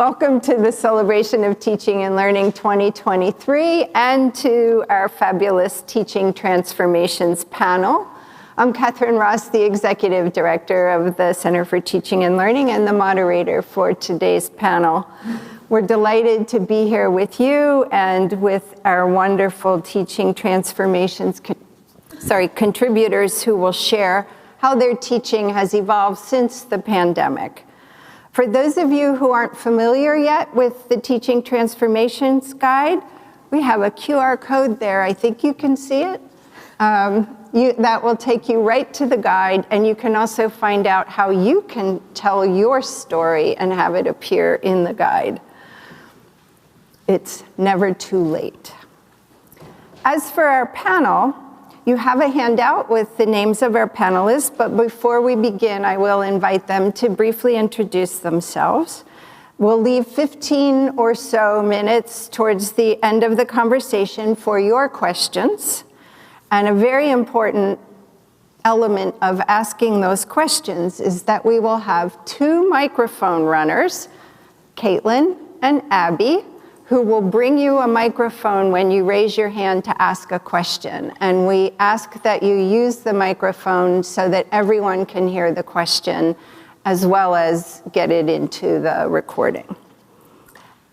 Welcome to the Celebration of Teaching and Learning 2023 and to our fabulous Teaching Transformations panel. I'm Catherine Ross, the Executive Director of the Center for Teaching and Learning and the moderator for today's panel. We're delighted to be here with you and with our wonderful Teaching Transformations contributors who will share how their teaching has evolved since the pandemic. For those of you who aren't familiar yet with the Teaching Transformations Guide, we have a QR code there. I think you can see it. That will take you right to the guide, and you can also find out how you can tell your story and have it appear in the guide. It's never too late. As for our panel, you have a handout with the names of our panelists, but before we begin, I will invite them to briefly introduce themselves. We'll leave 15 or so minutes towards the end of the conversation for your questions. And a very important element of asking those questions is that we will have two microphone runners, Caitlin and Abby, who will bring you a microphone when you raise your hand to ask a question. And we ask that you use the microphone so that everyone can hear the question, as well as get it into the recording.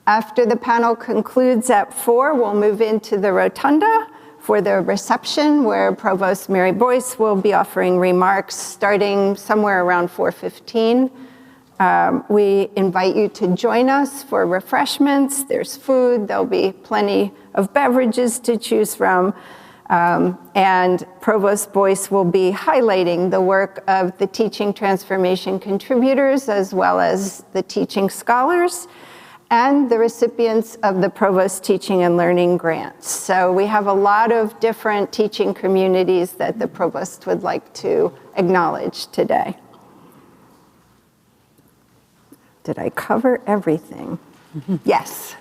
After the panel concludes at 4, we'll move into the rotunda for the reception, where Provost Mary Boyce will be offering remarks starting somewhere around 4:15. We invite you to join us for refreshments. There's food, there'll be plenty of beverages to choose from. And Provost Boyce will be highlighting the work of the Teaching Transformation contributors, as well as the teaching scholars and the recipients of the Provost Teaching and Learning grants. So we have a lot of different teaching communities that the Provost would like to acknowledge today. Did I cover everything? Yes.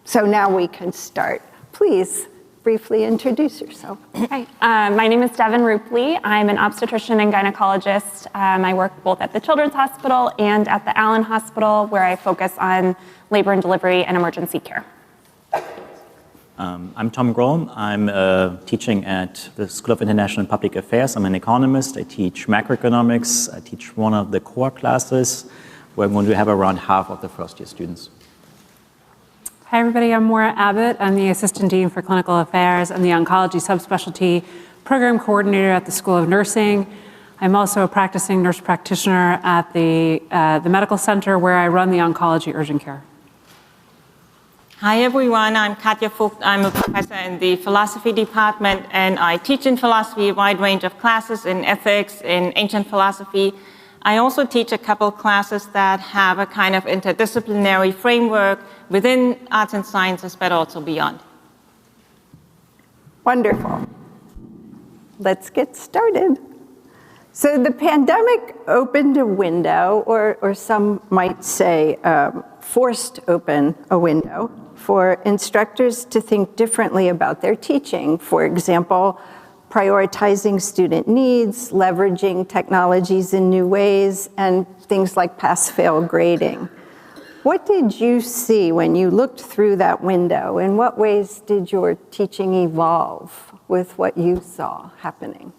So now we can start. Please briefly introduce yourself. Hi, my name is Devin Rupley. I'm an obstetrician and gynecologist. I work both at the Children's Hospital and at the Allen Hospital, where I focus on labor and delivery and emergency care. I'm Tom Grohl. I'm teaching at the School of International and Public Affairs. I'm an economist. I teach macroeconomics. I teach one of the core classes, where I'm going to have around half of the first-year students. Hi, everybody. I'm Maura Abbott. I'm the Assistant Dean for Clinical Affairs and the Oncology Subspecialty Program Coordinator at the School of Nursing. I'm also a practicing nurse practitioner at the Medical Center, where I run the Oncology Urgent Care. Hi, everyone. I'm Katja Vogt. I'm a professor in the philosophy department, and I teach in philosophy a wide range of classes in ethics, in ancient philosophy. I also teach a couple classes that have a kind of interdisciplinary framework within arts and sciences, but also beyond. Wonderful. Let's get started. So the pandemic opened a window, or some might say forced open a window, for instructors to think differently about their teaching. For example, prioritizing student needs, leveraging technologies in new ways, and things like pass-fail grading. What did you see when you looked through that window? In what ways did your teaching evolve with what you saw happening?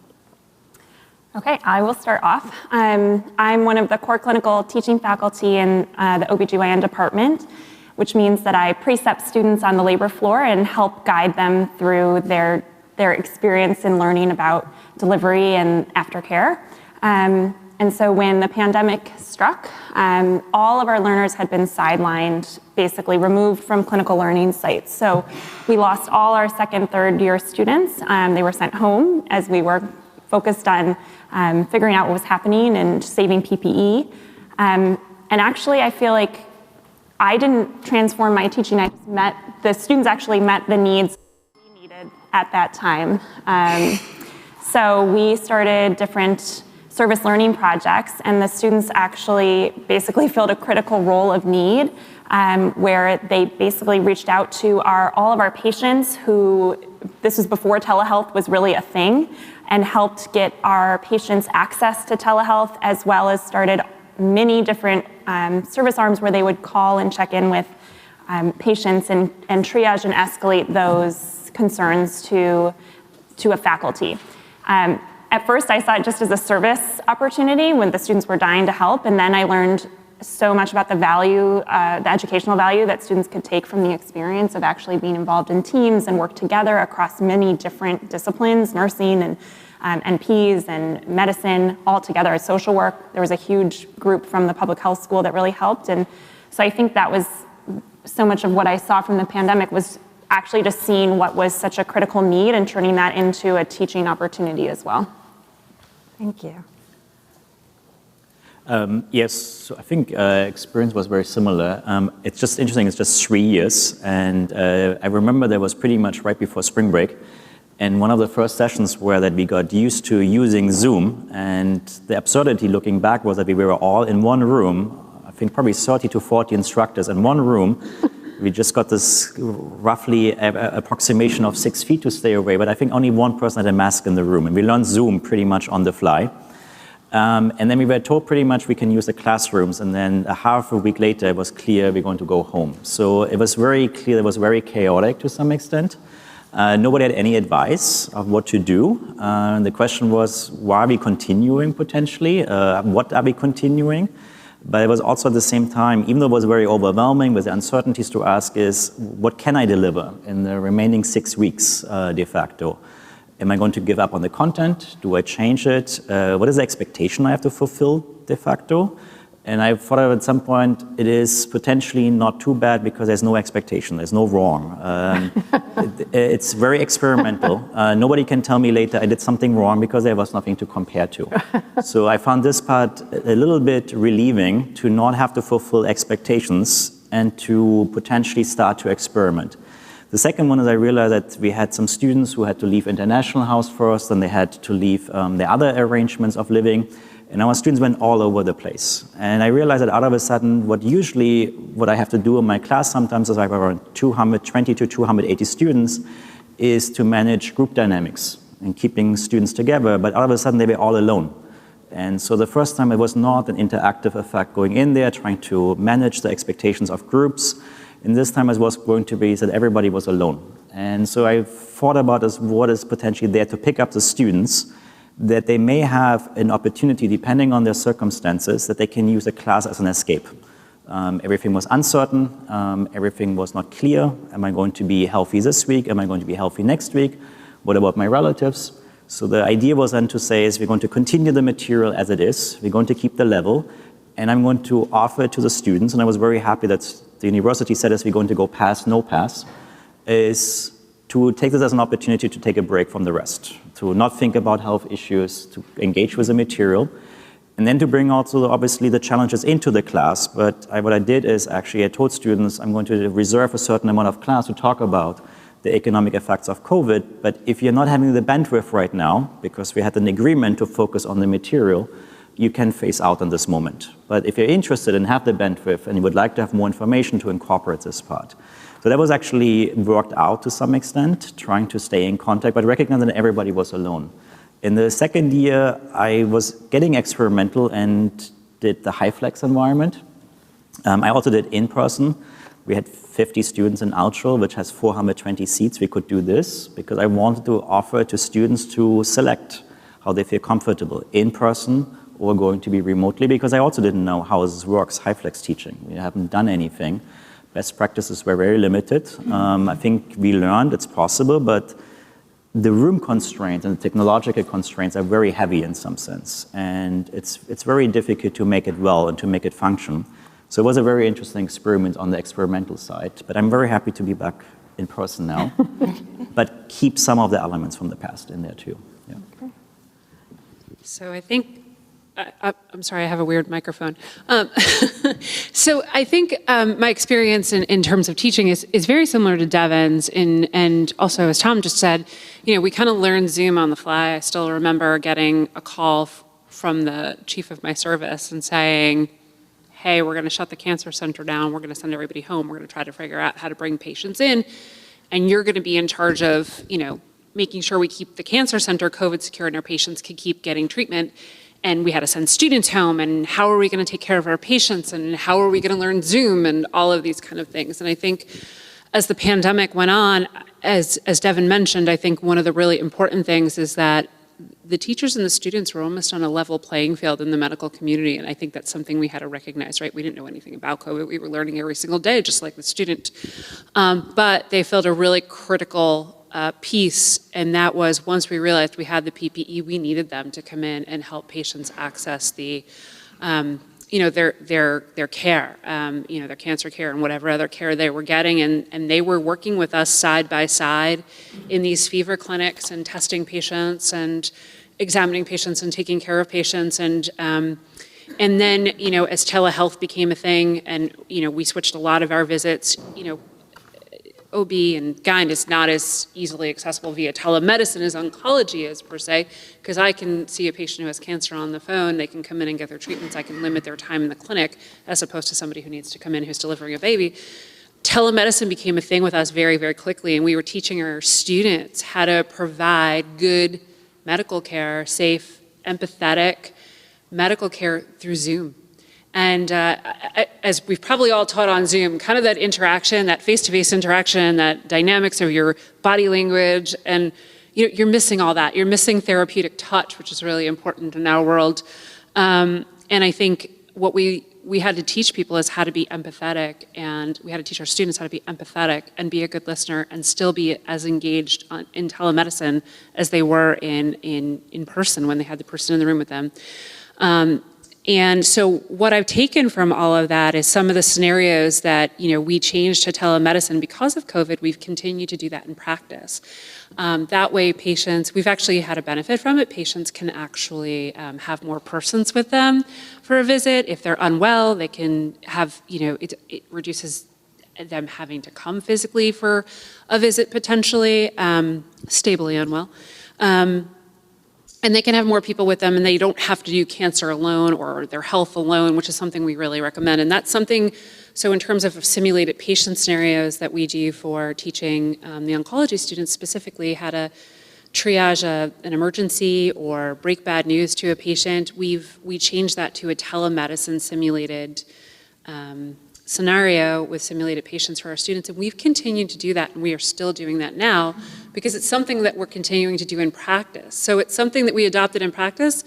Okay, I will start off. I'm one of the core clinical teaching faculty in the OBGYN department, which means that I precept students on the labor floor and help guide them through their experience in learning about delivery and aftercare. And so when the pandemic struck, all of our learners had been sidelined, basically removed from clinical learning sites. So we lost all our second, third year students. They were sent home as we were focused on figuring out what was happening and saving PPE. And actually, I feel like I didn't transform my teaching. The students actually met the needs we needed at that time. So we started different service learning projects, and the students actually basically filled a critical role of need, where they basically reached out to all of our patients who, this was before telehealth was really a thing, and helped get our patients access to telehealth, as well as started many different service arms where they would call and check in with patients and triage and escalate those concerns to a faculty. At first, I saw it just as a service opportunity when the students were dying to help, and then I learned so much about the value, the educational value that students could take from the experience of actually being involved in teams and work together across many different disciplines, nursing and NPs and medicine, all together, social work. There was a huge group from the public health school that really helped, and so I think that was so much of what I saw from the pandemic was actually just seeing what was such a critical need and turning that into a teaching opportunity as well. Thank you. Yes, so I think experience was very similar. It's just interesting, it's just 3 years, and I remember that was pretty much right before spring break, and one of the first sessions were that we got used to using Zoom, and the absurdity looking back was that we were all in one room, I think probably 30 to 40 instructors in one room. We just got this roughly approximation of 6 feet to stay away, but I think only one person had a mask in the room, and we learned Zoom pretty much on the fly. And then we were told pretty much we can use the classrooms, and then a half a week later it was clear we're going to go home. So it was very clear, it was very chaotic to some extent. Nobody had any advice of what to do. The question was, why are we continuing potentially? What are we continuing? But it was also at the same time, even though it was very overwhelming with the uncertainties to ask is, what can I deliver in the remaining 6 weeks de facto? Am I going to give up on the content? Do I change it? What is the expectation I have to fulfill de facto? And I thought at some point it is potentially not too bad because there's no expectation, there's no wrong. It's very experimental. Nobody can tell me later I did something wrong because there was nothing to compare to. So I found this part a little bit relieving to not have to fulfill expectations and to potentially start to experiment. The second one is I realized that we had some students who had to leave international house first, and they had to leave the other arrangements of living, and our students went all over the place. And I realized that out of a sudden, what I have to do in my class sometimes is I have around 220 to 280 students, is to manage group dynamics and keeping students together, but out of a sudden they were all alone. And so the first time it was not an interactive effect going in there, trying to manage the expectations of groups. And this time it was going to be that everybody was alone. And so I thought about what is potentially there to pick up the students, that they may have an opportunity, depending on their circumstances, that they can use a class as an escape. Everything was uncertain, everything was not clear. Am I going to be healthy this week? Am I going to be healthy next week? What about my relatives? So the idea was then to say is we're going to continue the material as it is, we're going to keep the level, and I'm going to offer it to the students, and I was very happy that the university said as we're going to go pass, no pass, is to take this as an opportunity to take a break from the rest, to not think about health issues, to engage with the material, and then to bring also obviously the challenges into the class. But what I did is actually I told students I'm going to reserve a certain amount of class to talk about the economic effects of COVID, but if you're not having the bandwidth right now, because we had an agreement to focus on the material, you can phase out in this moment. But if you're interested and have the bandwidth and you would like to have more information to incorporate this part. So that was actually worked out to some extent, trying to stay in contact, but recognizing that everybody was alone. In the second year, I was getting experimental and did the high flex environment. I also did in person. We had 50 students in Outro, which has 420 seats. We could do this because I wanted to offer to students to select how they feel comfortable in person or going to be remotely, because I also didn't know how this works, high flex teaching. We haven't done anything. Best practices were very limited. I think we learned it's possible, but the room constraints and the technological constraints are very heavy in some sense. And it's very difficult to make it well and to make it function. So it was a very interesting experiment on the experimental side, but I'm very happy to be back in person now, but keep some of the elements from the past in there too. Yeah. Okay. So I think, I'm sorry, I have a weird microphone. So I think my experience in terms of teaching is very similar to Devin's, and also as Tom just said, we kind of learned Zoom on the fly. I still remember getting a call from the chief of my service and saying, hey, we're going to shut the cancer center down, we're going to send everybody home, we're going to try to figure out how to bring patients in, and you're going to be in charge of, making sure we keep the cancer center COVID secure and our patients can keep getting treatment. we had to send students home, and how are we going to take care of our patients, and how are we going to learn Zoom, and all of these kind of things. And I think as the pandemic went on, as Devin mentioned, I think one of the really important things is that the teachers and the students were almost on a level playing field in the medical community, and I think that's something we had to recognize, right? We didn't know anything about COVID. We were learning every single day, just like the student. But they filled a really critical piece, and that was once we realized we had the PPE, we needed them to come in and help patients access the, their care, their cancer care and whatever other care they were getting, and they were working with us side by side in these fever clinics and testing patients and examining patients and taking care of patients, and then as telehealth became a thing, and we switched a lot of our visits, OB and GYN is not as easily accessible via telemedicine as oncology is, per se, because I can see a patient who has cancer on the phone, they can come in and get their treatments, I can limit their time in the clinic, as opposed to somebody who needs to come in who's delivering a baby. Telemedicine became a thing with us very, very quickly, and we were teaching our students how to provide good medical care, safe, empathetic medical care through Zoom. And as we've probably all taught on Zoom, kind of that interaction, that face-to-face interaction, that dynamics of your body language, and you're missing all that. You're missing therapeutic touch, which is really important in our world. And I think what we had to teach people is how to be empathetic, and we had to teach our students how to be empathetic and be a good listener and still be as engaged in telemedicine as they were in person when they had the person in the room with them. And so what I've taken from all of that is some of the scenarios that we changed to telemedicine because of COVID. We've continued to do that in practice. That way patients, we've actually had a benefit from it. Patients can actually have more persons with them for a visit. If they're unwell, they can have, it reduces them having to come physically for a visit potentially, stably unwell. And they can have more people with them, and they don't have to do cancer alone or their health alone, which is something we really recommend. And that's something, so in terms of simulated patient scenarios that we do for teaching the oncology students specifically how to triage an emergency or break bad news to a patient, we changed that to a telemedicine simulated scenario with simulated patients for our students, and we've continued to do that, and we are still doing that now because it's something that we're continuing to do in practice. So it's something that we adopted in practice,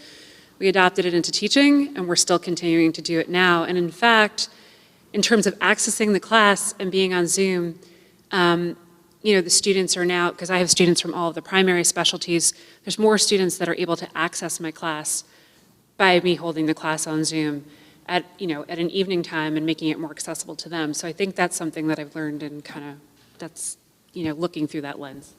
we adopted it into teaching, and we're still continuing to do it now. And in fact, in terms of accessing the class and being on Zoom, the students are now, because I have students from all of the primary specialties, there's more students that are able to access my class by me holding the class on Zoom at an evening time and making it more accessible to them. So I think that's something that I've learned, and that's looking through that lens.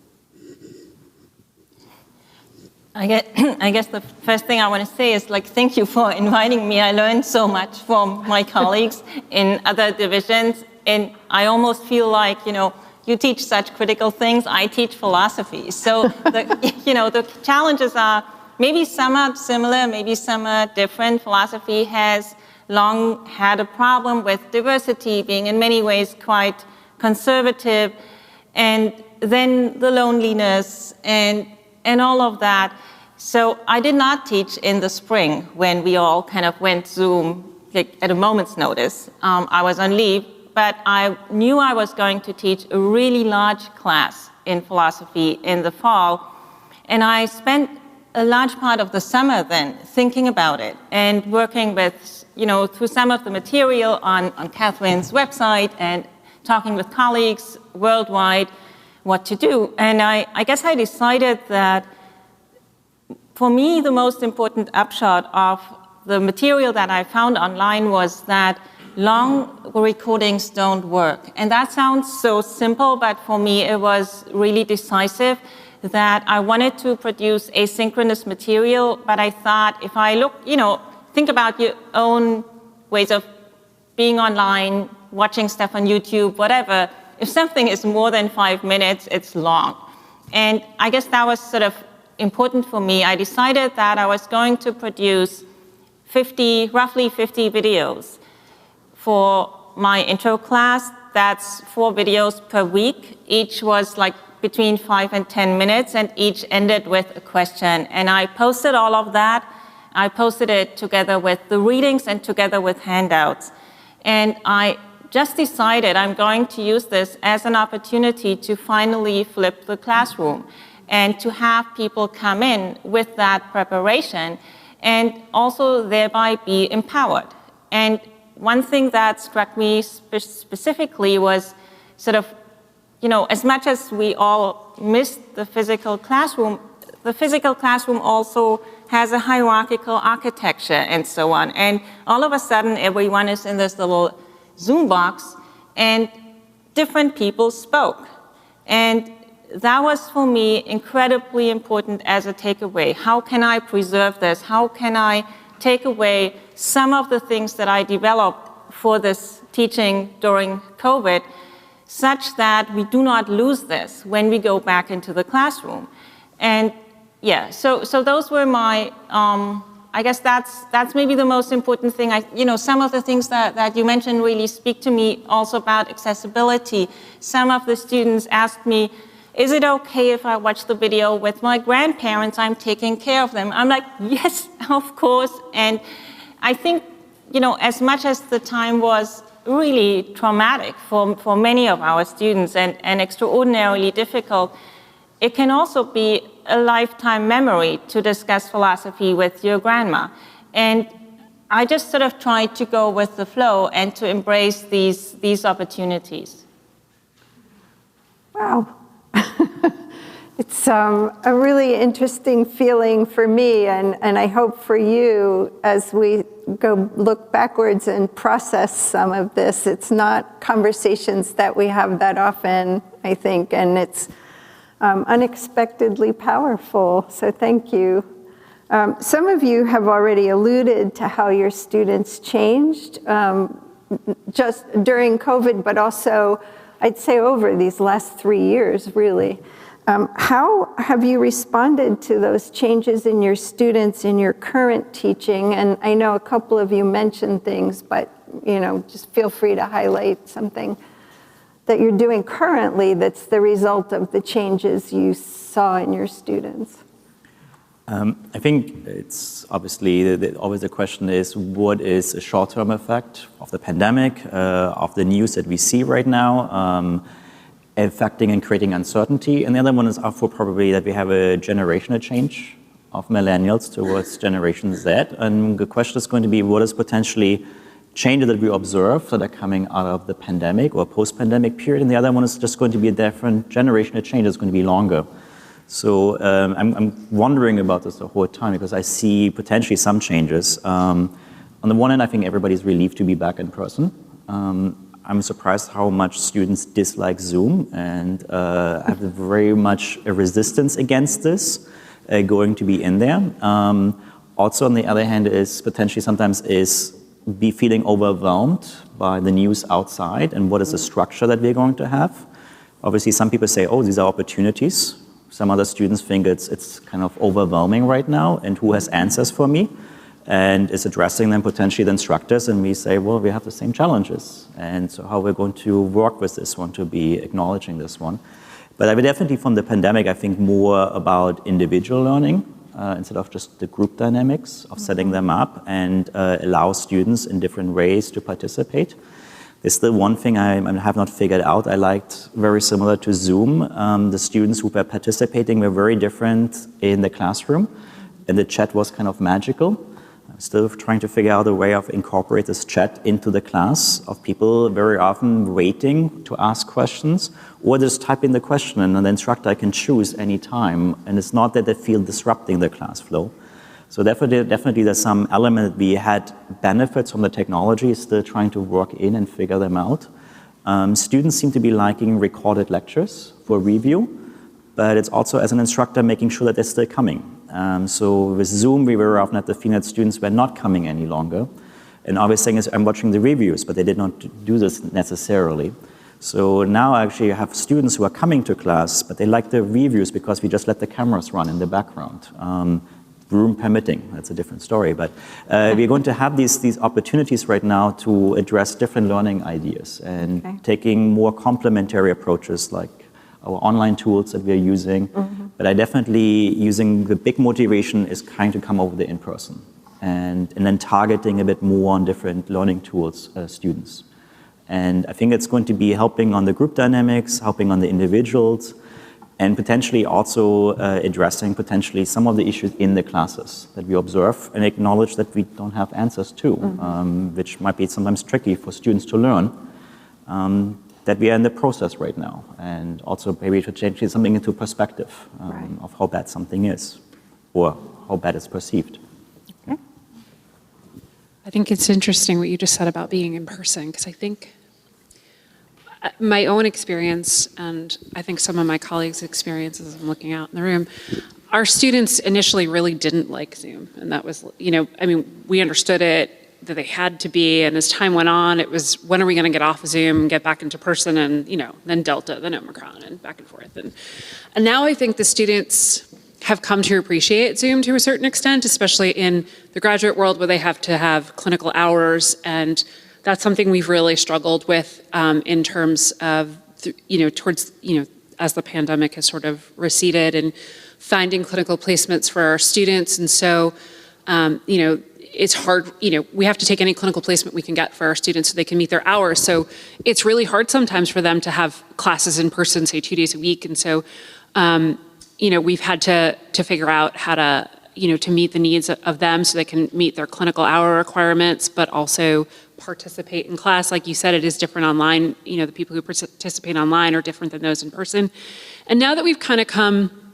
I guess the first thing I want to say is thank you for inviting me. I learned so much from my colleagues in other divisions, and I almost feel like you teach such critical things. I teach philosophy, so the challenges are maybe some are similar, maybe some are different. Philosophy has long had a problem with diversity, being in many ways quite conservative, and then the loneliness and all of that. So I did not teach in the spring when we all kind of went Zoom at a moment's notice. I was on leave, but I knew I was going to teach a really large class in philosophy in the fall, and I spent a large part of the summer then thinking about it and working with through some of the material on Catherine's website and talking with colleagues worldwide what to do. And I guess I decided that for me, the most important upshot of the material that I found online was that long recordings don't work. And that sounds so simple, but for me, it was really decisive that I wanted to produce asynchronous material, but I thought if I look, think about your own ways of being online, watching stuff on YouTube, whatever. If something is more than 5 minutes, it's long. And I guess that was sort of important for me. I decided that I was going to produce roughly 50 videos for my intro class. That's 4 videos per week. Each was between 5 and 10 minutes, and each ended with a question. And I posted all of that I posted it together with the readings and together with handouts. And I just decided I'm going to use this as an opportunity to finally flip the classroom and to have people come in with that preparation and also thereby be empowered. And one thing that struck me specifically was sort of, as much as we all missed the physical classroom also has a hierarchical architecture and so on. And all of a sudden, everyone is in this little Zoom box, and different people spoke. And that was, for me, incredibly important as a takeaway. How can I preserve this? How can I take away some of the things that I developed for this teaching during COVID, such that we do not lose this when we go back into the classroom? And yeah, so those were my, I guess that's maybe the most important thing. Some of the things that you mentioned really speak to me also about accessibility. Some of the students asked me, is it okay if I watch the video with my grandparents? I'm taking care of them. I'm like, yes, of course. And I think, as much as the time was really traumatic for many of our students and extraordinarily difficult, it can also be a lifetime memory to discuss philosophy with your grandma. And I just sort of tried to go with the flow and to embrace these opportunities. Wow. It's a really interesting feeling for me, and I hope for you as we go look backwards and process some of this. It's not conversations that we have that often, I think, and it's unexpectedly powerful, so thank you. Some of you have already alluded to how your students changed just during COVID, but also, I'd say, over these last 3 years, really. How have you responded to those changes in your students in your current teaching? And I know a couple of you mentioned things, but just feel free to highlight something that you're doing currently that's the result of the changes you saw in your students. I think it's obviously, always the question is, what is a short-term effect of the pandemic, of the news that we see right now, affecting and creating uncertainty? And the other one is for probably that we have a generational change of millennials towards Generation Z. And the question is going to be, what is potentially changes that we observe that are coming out of the pandemic or post-pandemic period? And the other one is just going to be a different generational change. It's going to be longer. So I'm wondering about this the whole time because I see potentially some changes. On the one hand, I think everybody's relieved to be back in person. I'm surprised how much students dislike Zoom and have very much a resistance against this, going to be in there. Also, on the other hand, is potentially sometimes is be feeling overwhelmed by the news outside and what is the structure that we're going to have. Obviously, some people say, oh, these are opportunities. Some other students think it's kind of overwhelming right now, and who has answers for me? And is addressing them potentially the instructors, and we say, well, we have the same challenges. And so how we're going to work with this one to be acknowledging this one. But I would definitely, from the pandemic, I think more about individual learning instead of just the group dynamics of setting them up and allow students in different ways to participate. There's still one thing I have not figured out. I liked, very similar to Zoom, the students who were participating were very different in the classroom, and the chat was kind of magical. I'm still trying to figure out a way of incorporate this chat into the class of people very often waiting to ask questions or just type in the question and the instructor can choose any time, and it's not that they feel disrupting the class flow. So definitely there's some element that we had benefits from the technology, still trying to work in and figure them out. Students seem to be liking recorded lectures for review, but it's also as an instructor making sure that they're still coming. So with Zoom, we very often had the feeling that students were not coming any longer. And obvious thing is I'm watching the reviews, but they did not do this necessarily. So now I actually have students who are coming to class, but they like the reviews because we just let the cameras run in the background. Room permitting, that's a different story. But we're going to have these opportunities right now to address different learning ideas and taking more complementary approaches like our online tools that we're using. But I definitely using the big motivation is trying to come over the in-person. and then targeting a bit more on different learning tools students. And I think it's going to be helping on the group dynamics, helping on the individuals, and potentially also addressing potentially some of the issues in the classes that we observe and acknowledge that we don't have answers to, which might be sometimes tricky for students to learn, that we are in the process right now. And also maybe to change something into perspective of how bad something is, or how bad it's perceived. Okay. I think it's interesting what you just said about being in person, because I think my own experience, and I think some of my colleagues' experiences, I'm looking out in the room, our students initially really didn't like Zoom. And that was, I mean, we understood it, that they had to be, and as time went on, it was, when are we gonna get off of Zoom and get back into person, and then Delta, then Omicron, and back and forth. And now I think the students have come to appreciate Zoom to a certain extent, especially in the graduate world where they have to have clinical hours, and that's something we've really struggled with in terms of, as the pandemic has sort of receded, and finding clinical placements for our students. And so, it's hard, we have to take any clinical placement we can get for our students so they can meet their hours. So it's really hard sometimes for them to have classes in person, say 2 days a week. And so, we've had to figure out how to, to meet the needs of them so they can meet their clinical hour requirements, but also participate in class. Like you said, it is different online. The people who participate online are different than those in person. And now that we've kind of come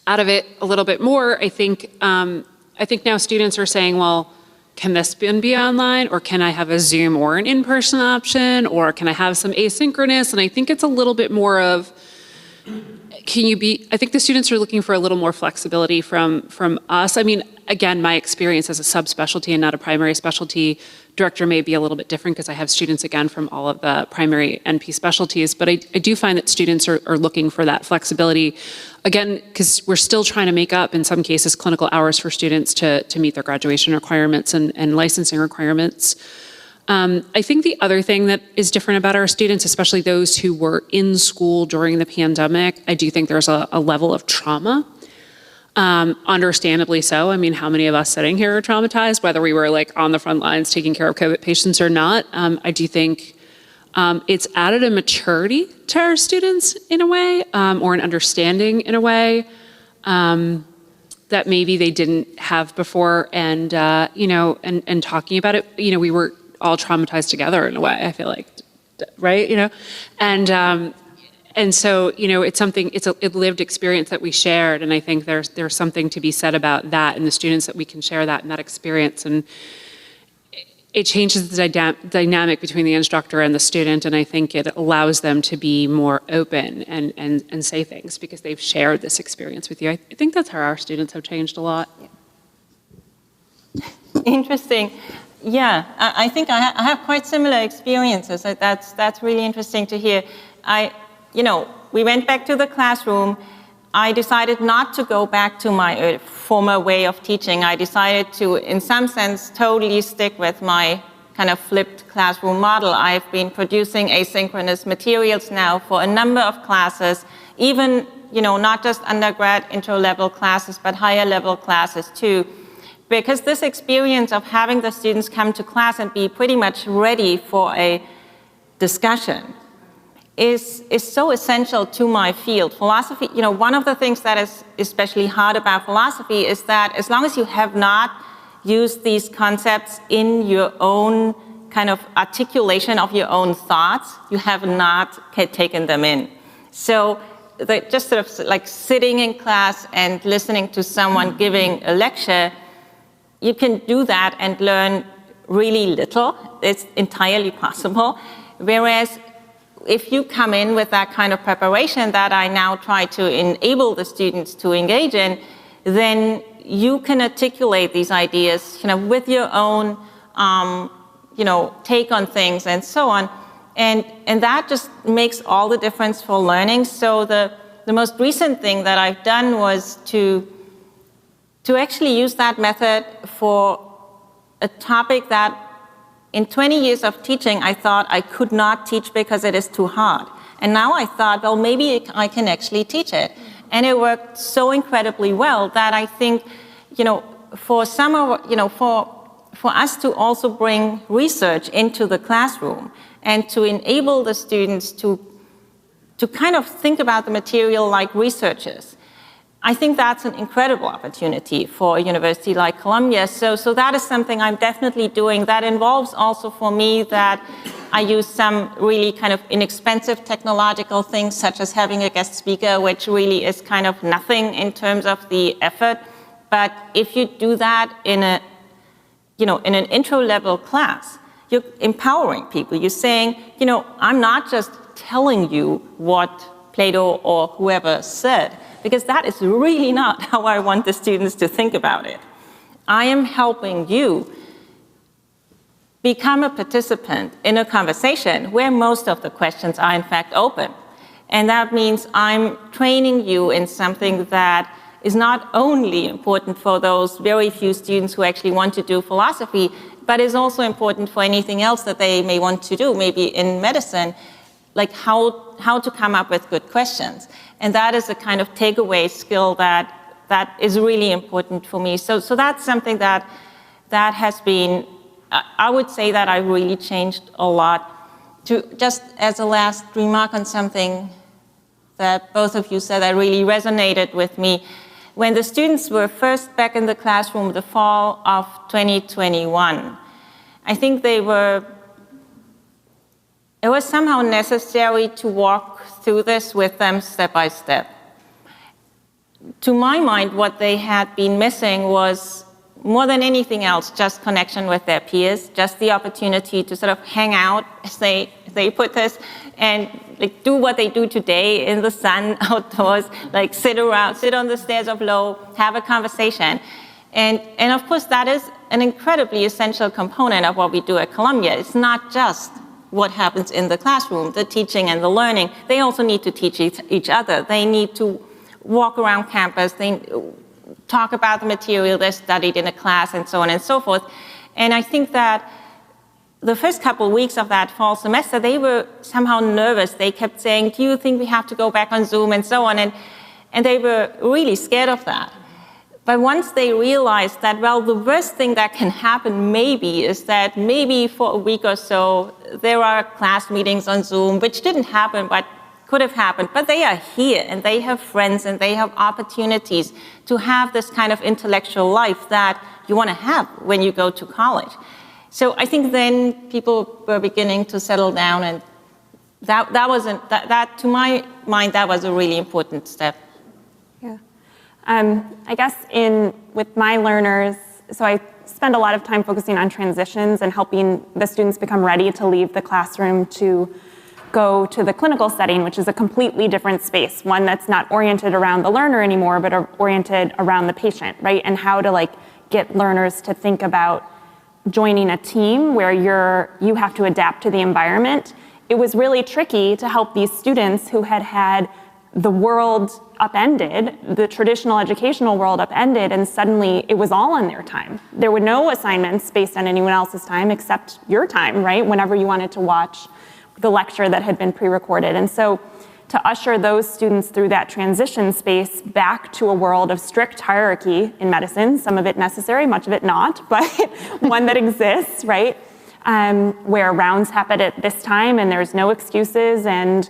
out of it a little bit more, I think now students are saying, well, can this be online, or can I have a Zoom or an in-person option, or can I have some asynchronous? And I think it's a little bit more of, I think the students are looking for a little more flexibility from us. I mean, again, my experience as a subspecialty and not a primary specialty director may be a little bit different because I have students, again, from all of the primary NP specialties, but I do find that students are looking for that flexibility, again, because we're still trying to make up, in some cases, clinical hours for students to meet their graduation requirements and licensing requirements. I think the other thing that is different about our students, especially those who were in school during the pandemic, I do think there's a level of trauma. Understandably so. I mean, how many of us sitting here are traumatized, whether we were like on the front lines taking care of COVID patients or not? I do think it's added a maturity to our students in a way, or an understanding in a way that maybe they didn't have before. And, and talking about it, we were all traumatized together in a way, I feel like, right? And so, it's a lived experience that we shared, and I think there's something to be said about that, and the students that we can share that and that experience, and it changes the dynamic between the instructor and the student, and I think it allows them to be more open and say things because they've shared this experience with you. I think that's how our students have changed a lot. Interesting. Yeah, I think I have quite similar experiences. That's really interesting to hear. We went back to the classroom. I decided not to go back to my former way of teaching. I decided to, in some sense, totally stick with my kind of flipped classroom model. I've been producing asynchronous materials now for a number of classes, even, not just undergrad intro-level classes, but higher level classes too. Because this experience of having the students come to class and be pretty much ready for a discussion is so essential to my field. Philosophy, one of the things that is especially hard about philosophy is that as long as you have not used these concepts in your own kind of articulation of your own thoughts, you have not taken them in. So just sort of like sitting in class and listening to someone giving a lecture, you can do that and learn really little. It's entirely possible. Whereas if you come in with that kind of preparation that I now try to enable the students to engage in, then you can articulate these ideas, with your own, take on things and so on. And that just makes all the difference for learning. So the most recent thing that I've done was to actually use that method for a topic that in 20 years of teaching, I thought I could not teach because it is too hard. And now I thought, well, maybe I can actually teach it. And it worked so incredibly well that I think, for some of, for us to also bring research into the classroom and to enable the students to kind of think about the material like researchers. I think that's an incredible opportunity for a university like Columbia. So that is something I'm definitely doing. That involves also for me that I use some really kind of inexpensive technological things, such as having a guest speaker, which really is kind of nothing in terms of the effort. But if you do that in an intro-level class, you're empowering people. You're saying, I'm not just telling you what Plato or whoever said, because that is really not how I want the students to think about it. I am helping you become a participant in a conversation where most of the questions are in fact open. And that means I'm training you in something that is not only important for those very few students who actually want to do philosophy, but is also important for anything else that they may want to do, maybe in medicine, like how to come up with good questions. And that is a kind of takeaway skill that is really important for me. So that's something that has been, I would say that I've really changed a lot. Just as a last remark on something that both of you said that really resonated with me, when the students were first back in the classroom the fall of 2021, I think it was somehow necessary to walk through this with them step by step. To my mind, what they had been missing was, more than anything else, just connection with their peers, just the opportunity to sort of hang out, as they put this, and like do what they do today in the sun outdoors, like sit on the stairs of Low, have a conversation. And of course, that is an incredibly essential component of what we do at Columbia. It's not just what happens in the classroom, the teaching and the learning. They also need to teach each other. They need to walk around campus. They talk about the material they studied in a class and so on and so forth. And I think that the first couple of weeks of that fall semester, they were somehow nervous. They kept saying, do you think we have to go back on Zoom and so on? And they were really scared of that. But once they realized that, well, the worst thing that can happen maybe is that maybe for a week or so, there are class meetings on Zoom, which didn't happen, but could have happened. But they are here, and they have friends, and they have opportunities to have this kind of intellectual life that you want to have when you go to college. So I think then people were beginning to settle down, and that to my mind, that was a really important step. Yeah. I guess with my learners, so I spend a lot of time focusing on transitions and helping the students become ready to leave the classroom to go to the clinical setting, which is a completely different space, one that's not oriented around the learner anymore, but are oriented around the patient, right? And how to get learners to think about joining a team where you have to adapt to the environment. It was really tricky to help these students who had the world upended, the traditional educational world upended, and suddenly it was all on their time. There were no assignments based on anyone else's time except your time, right? Whenever you wanted to watch the lecture that had been pre-recorded. And so to usher those students through that transition space back to a world of strict hierarchy in medicine, some of it necessary, much of it not, but one that exists, right? Where rounds happen at this time and there's no excuses, and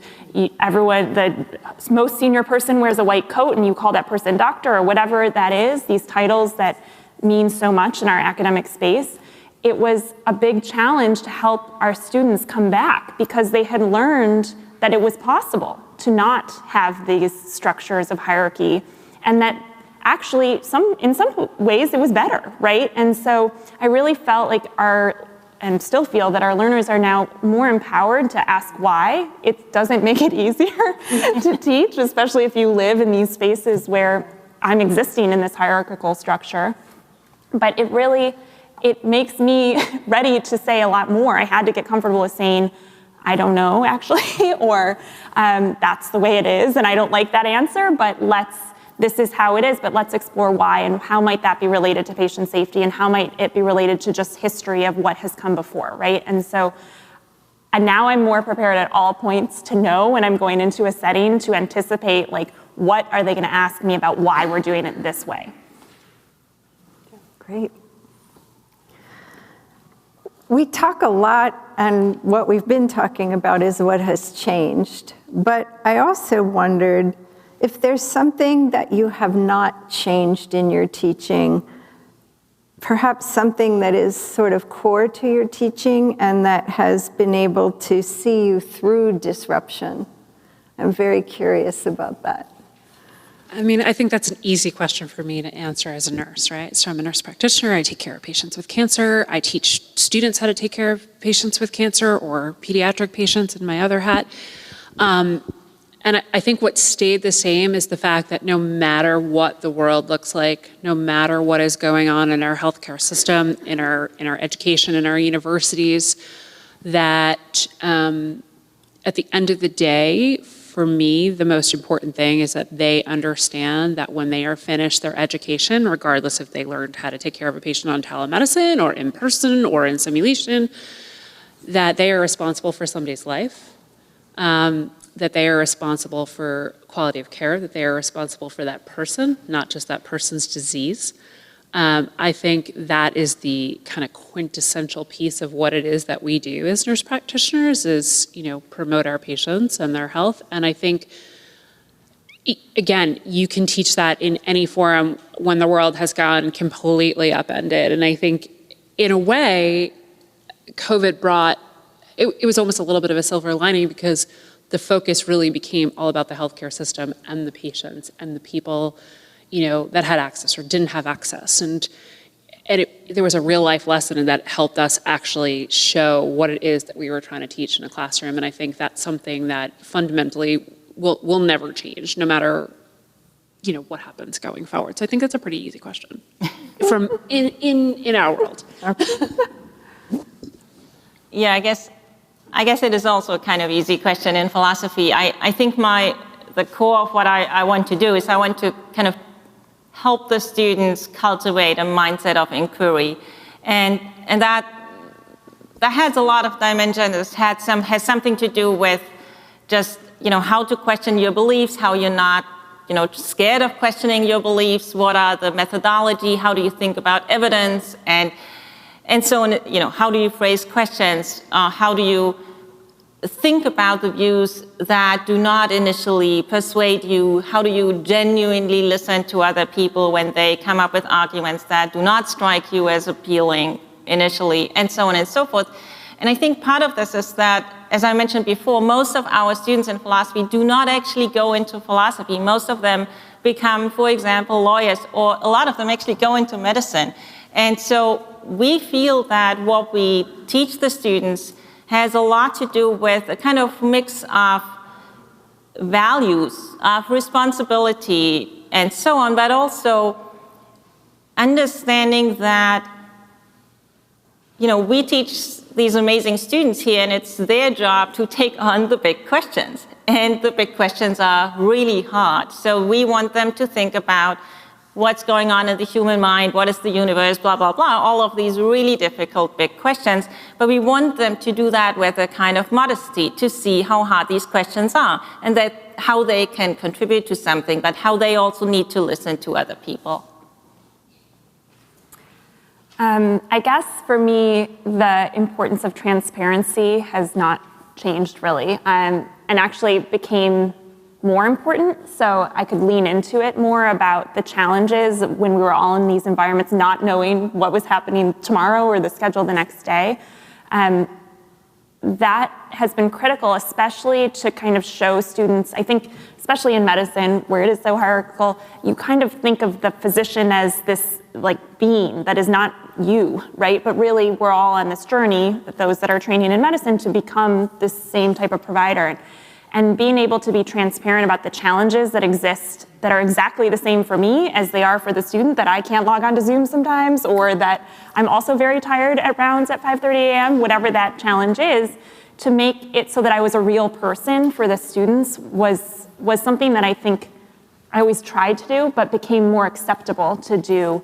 everyone, the most senior person wears a white coat and you call that person doctor or whatever that is, these titles that mean so much in our academic space. It was a big challenge to help our students come back because they had learned that it was possible to not have these structures of hierarchy, and that actually in some ways it was better, right? And so I really felt like and still feel that our learners are now more empowered to ask why. It doesn't make it easier to teach, especially if you live in these spaces where I'm existing in this hierarchical structure. But it makes me ready to say a lot more. I had to get comfortable with saying, I don't know, actually, or that's the way it is, and I don't like that answer, but this is how it is, but let's explore why, and how might that be related to patient safety, and how might it be related to just history of what has come before, right? And so now I'm more prepared at all points to know when I'm going into a setting to anticipate, what are they going to ask me about why we're doing it this way? Great. We talk a lot, and what we've been talking about is what has changed. But I also wondered if there's something that you have not changed in your teaching, perhaps something that is sort of core to your teaching and that has been able to see you through disruption. I'm very curious about that. I mean, I think that's an easy question for me to answer as a nurse, right? So I'm a nurse practitioner. I take care of patients with cancer. I teach students how to take care of patients with cancer or pediatric patients in my other hat. And I think what stayed the same is the fact that no matter what the world looks like, no matter what is going on in our healthcare system, in our education, in our universities, that at the end of the day, for me, the most important thing is that they understand that when they are finished their education, regardless if they learned how to take care of a patient on telemedicine or in person or in simulation, that they are responsible for somebody's life, that they are responsible for quality of care, that they are responsible for that person, not just that person's disease. I think that is the kind of quintessential piece of what it is that we do as nurse practitioners is, promote our patients and their health. And I think, again, you can teach that in any forum when the world has gone completely upended. And I think, in a way, COVID brought, it was almost a little bit of a silver lining because the focus really became all about the healthcare system and the patients and the people that had access or didn't have access. And there was a real life lesson that helped us actually show what it is that we were trying to teach in a classroom. And I think that's something that fundamentally will never change, no matter, what happens going forward. So I think that's a pretty easy question from in our world. Yeah, I guess it is also a kind of easy question in philosophy. I think the core of what I want to do is I want to kind of help the students cultivate a mindset of inquiry, and that has a lot of dimensions. It has something to do with just how to question your beliefs, how you're not scared of questioning your beliefs. What are the methodology? How do you think about evidence and so on? How do you phrase questions? How do you think about the views that do not initially persuade you? How do you genuinely listen to other people when they come up with arguments that do not strike you as appealing initially, and so on and so forth? And I think part of this is that, as I mentioned before, most of our students in philosophy do not actually go into philosophy. Most of them become, for example, lawyers, or a lot of them actually go into medicine. And so we feel that what we teach the students has a lot to do with a kind of mix of values, of responsibility, and so on, but also understanding that, we teach these amazing students here, and it's their job to take on the big questions. And the big questions are really hard. So we want them to think about what's going on in the human mind, what is the universe, blah, blah, blah, all of these really difficult big questions. But we want them to do that with a kind of modesty, to see how hard these questions are, and that how they can contribute to something, but how they also need to listen to other people. I guess for me, the importance of transparency has not changed really, and actually became more important, so I could lean into it more about the challenges when we were all in these environments, not knowing what was happening tomorrow or the schedule the next day. That has been critical, especially to kind of show students, I think, especially in medicine, where it is so hierarchical, you kind of think of the physician as this being that is not you, right? But really, we're all on this journey, those that are training in medicine, to become this same type of provider. And being able to be transparent about the challenges that exist that are exactly the same for me as they are for the student, that I can't log on to Zoom sometimes, or that I'm also very tired at rounds at 5:30 a.m., whatever that challenge is, to make it so that I was a real person for the students was something that I think I always tried to do, but became more acceptable to do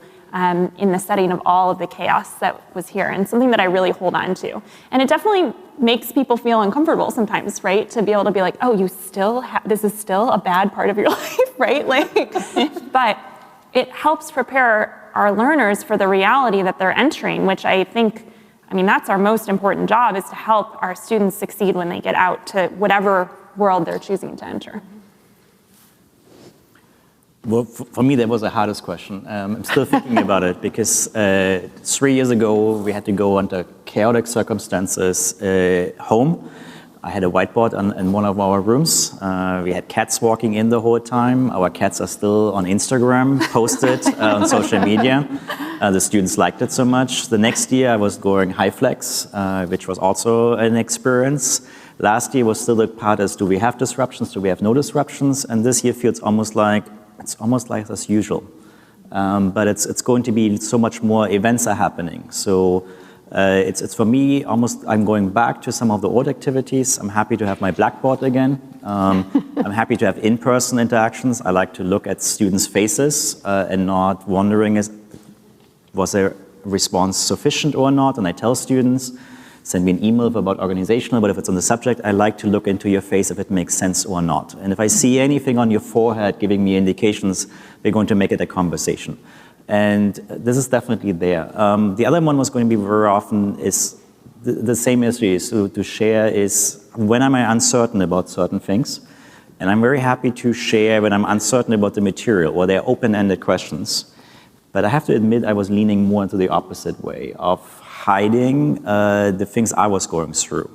in the setting of all of the chaos that was here, and something that I really hold on to. And it definitely makes people feel uncomfortable sometimes, right? To be able to be like, oh, you still this is still a bad part of your life, right? But it helps prepare our learners for the reality that they're entering, which I think, that's our most important job, is to help our students succeed when they get out to whatever world they're choosing to enter. Well, for me, that was the hardest question. I'm still thinking about it because 3 years ago, we had to go under chaotic circumstances home. I had a whiteboard in one of our rooms. We had cats walking in the whole time. Our cats are still on Instagram, posted on social media. The students liked it so much. The next year, I was going high flex, which was also an experience. Last year was still the part as, do we have disruptions? Do we have no disruptions? And this year feels almost like as usual. But it's going to be so much more events are happening. So it's for me almost, I'm going back to some of the old activities. I'm happy to have my Blackboard again. I'm happy to have in-person interactions. I like to look at students' faces and not wondering, was their response sufficient or not? And I tell students, send me an email about organizational, but if it's on the subject, I like to look into your face if it makes sense or not. And if I see anything on your forehead giving me indications, we're going to make it a conversation. And this is definitely there. The other one was going to be very often is the same issue to share is when am I uncertain about certain things? And I'm very happy to share when I'm uncertain about the material or they're open-ended questions. But I have to admit I was leaning more into the opposite way of hiding the things I was going through.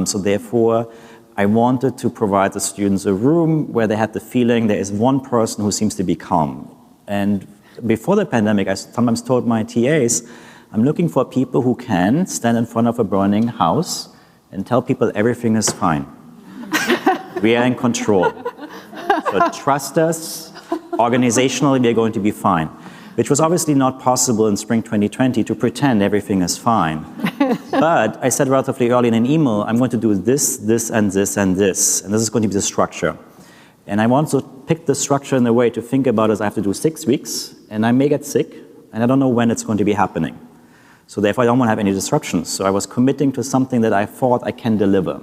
So therefore, I wanted to provide the students a room where they had the feeling there is one person who seems to be calm. And before the pandemic, I sometimes told my TAs, I'm looking for people who can stand in front of a burning house and tell people everything is fine. We are in control. So trust us, organizationally we're going to be fine. Which was obviously not possible in spring 2020 to pretend everything is fine. But I said relatively early in an email, I'm going to do this, this, and this, and this. And this is going to be the structure. And I want to pick the structure in a way to think about as I have to do 6 weeks, and I may get sick, and I don't know when it's going to be happening. So therefore, I don't want to have any disruptions. So I was committing to something that I thought I can deliver,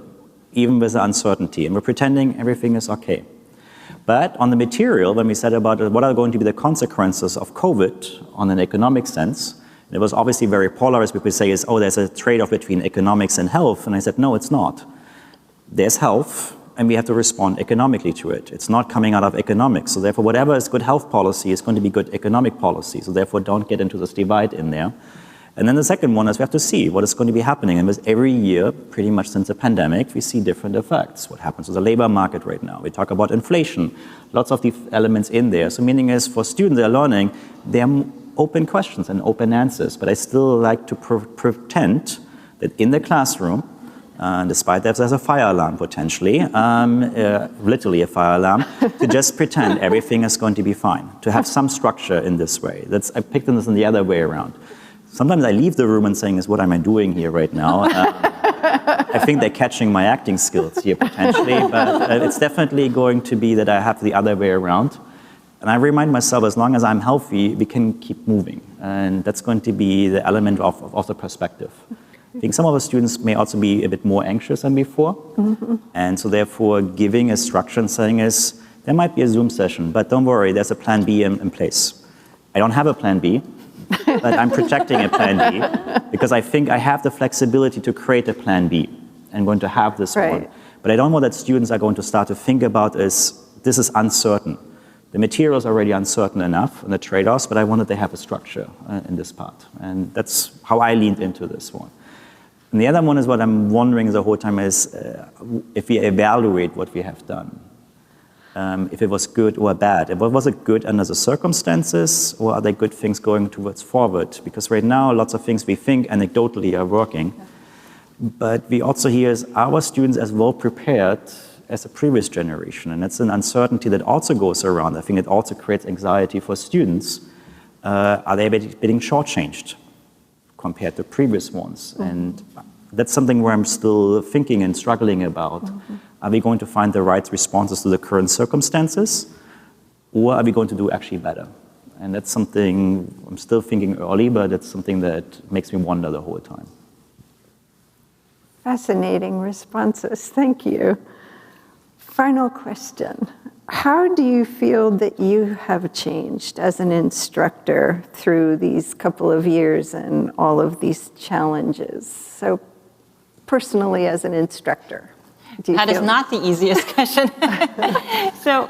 even with the uncertainty. And we're pretending everything is okay. But on the material, when we said about what are going to be the consequences of COVID on an economic sense, it was obviously very polarized. We could say, there's a trade-off between economics and health. And I said, no, it's not. There's health, and we have to respond economically to it. It's not coming out of economics. So therefore, whatever is good health policy is going to be good economic policy. So therefore, don't get into this divide in there. And then the second one is we have to see what is going to be happening. And with every year, pretty much since the pandemic, we see different effects. What happens to the labor market right now? We talk about inflation, lots of the elements in there. So meaning is for students that are learning, they're open questions and open answers. But I still like to pretend that in the classroom, despite that there's a fire alarm potentially, literally a fire alarm, to just pretend everything is going to be fine, to have some structure in this way. I picked this in the other way around. Sometimes I leave the room and saying, what am I doing here right now? I think they're catching my acting skills here potentially, but it's definitely going to be that I have the other way around. And I remind myself, as long as I'm healthy, we can keep moving. And that's going to be the element of the perspective. I think some of the students may also be a bit more anxious than before. Mm-hmm. And so therefore, giving a structure and saying there might be a Zoom session, but don't worry, there's a plan B in place. I don't have a plan B. But I'm projecting a plan B because I think I have the flexibility to create a plan B and going to have this one. But I don't know that students are going to start to think about this is uncertain. The material is already uncertain enough and the trade-offs, but I wanted to have a structure in this part. And that's how I leaned into this one. And the other one is what I'm wondering the whole time is if we evaluate what we have done. If it was good or bad. Was it good under the circumstances, or are there good things going towards forward? Because right now, lots of things we think anecdotally are working. But we also hear our students as well prepared as the previous generation. And that's an uncertainty that also goes around. I think it also creates anxiety for students. Are they being shortchanged compared to previous ones? Mm-hmm. And that's something where I'm still thinking and struggling about. Mm-hmm. Are we going to find the right responses to the current circumstances, or are we going to do actually better? And that's something I'm still thinking early, but it's something that makes me wonder the whole time. Fascinating responses. Thank you. Final question. how do you feel that you have changed as an instructor through these couple of years and all of these challenges? So personally as an instructor, that is not the easiest question. So,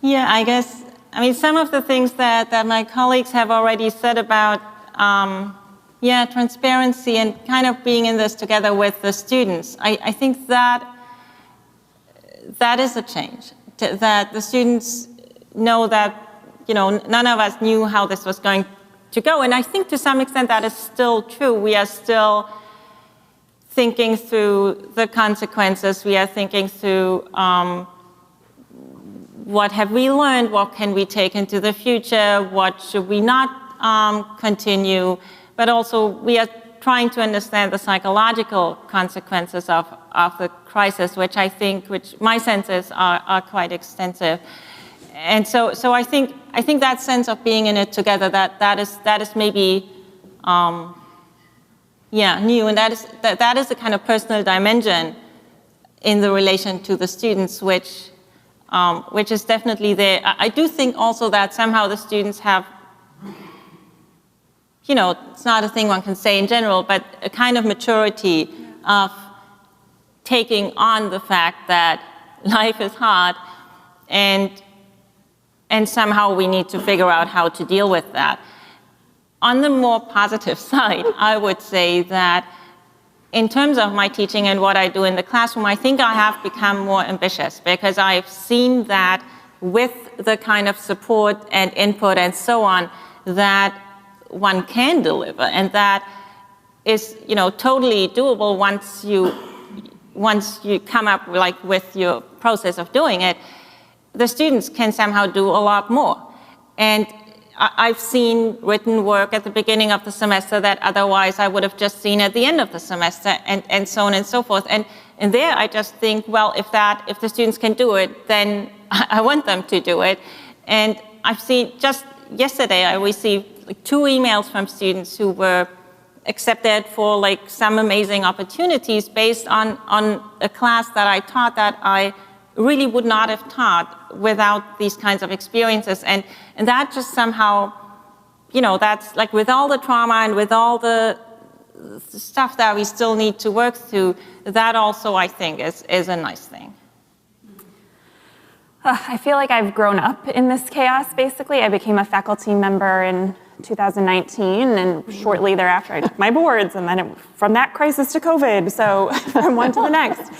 yeah, I guess, I mean, some of the things that my colleagues have already said about, transparency and kind of being in this together with the students, I think that is a change, that the students know that, none of us knew how this was going to go. And I think to some extent that is still true. We are still thinking through the consequences. We are thinking through what have we learned, what can we take into the future, what should we not continue. But also we are trying to understand the psychological consequences of the crisis, which my sense is are quite extensive. And so I think that sense of being in it together, that is maybe new, and that is a kind of personal dimension in the relation to the students, which is definitely there. I do think also that somehow the students have, it's not a thing one can say in general, but a kind of maturity of taking on the fact that life is hard and somehow we need to figure out how to deal with that. On the more positive side, I would say that in terms of my teaching and what I do in the classroom, I think I have become more ambitious because I've seen that with the kind of support and input and so on, that one can deliver, and that is, totally doable once you come up with your process of doing it. The students can somehow do a lot more. And I've seen written work at the beginning of the semester that otherwise I would have just seen at the end of the semester, and so on and so forth. And there I just think, well, if the students can do it, then I want them to do it. And I've seen, just yesterday I received 2 emails from students who were accepted for some amazing opportunities based on a class that I taught that I really would not have taught without these kinds of experiences. And that just somehow, that's with all the trauma and with all the stuff that we still need to work through, that also I think is a nice thing. I feel like I've grown up in this chaos, basically. I became a faculty member in 2019, and shortly thereafter I took my boards, and then from that crisis to COVID, so from one to the next.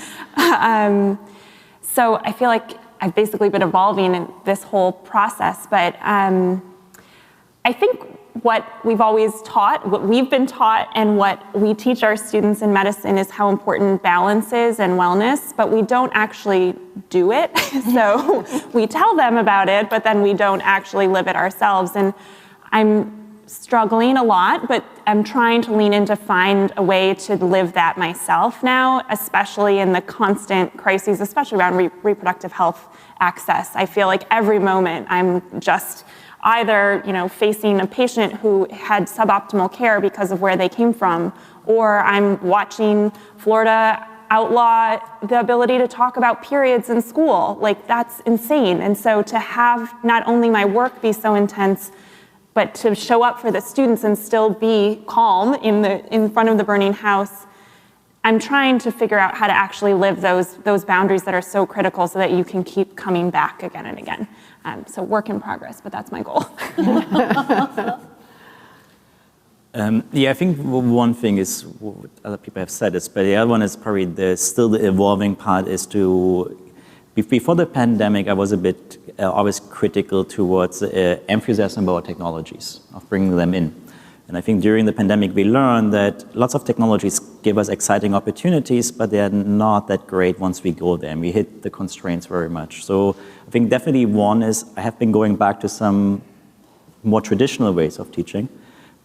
So I feel like I've basically been evolving in this whole process, but I think what we've always taught, what we've been taught, and what we teach our students in medicine is how important balance is and wellness, but we don't actually do it. So we tell them about it, but then we don't actually live it ourselves. And I'm struggling a lot, but I'm trying to lean in to find a way to live that myself now, especially in the constant crises, especially around reproductive health access. I feel like every moment I'm just either, facing a patient who had suboptimal care because of where they came from, or I'm watching Florida outlaw the ability to talk about periods in school. That's insane. And so to have not only my work be so intense, but to show up for the students and still be calm in front of the burning house, I'm trying to figure out how to actually live those boundaries that are so critical so that you can keep coming back again and again. So work in progress, but that's my goal. I think one thing is what other people have said is, but the other one is probably still the evolving part is before the pandemic, I was a bit always critical towards enthusiasm about technologies, of bringing them in. And I think during the pandemic, we learned that lots of technologies give us exciting opportunities, but they're not that great once we go there, and we hit the constraints very much. So I think definitely one is I have been going back to some more traditional ways of teaching,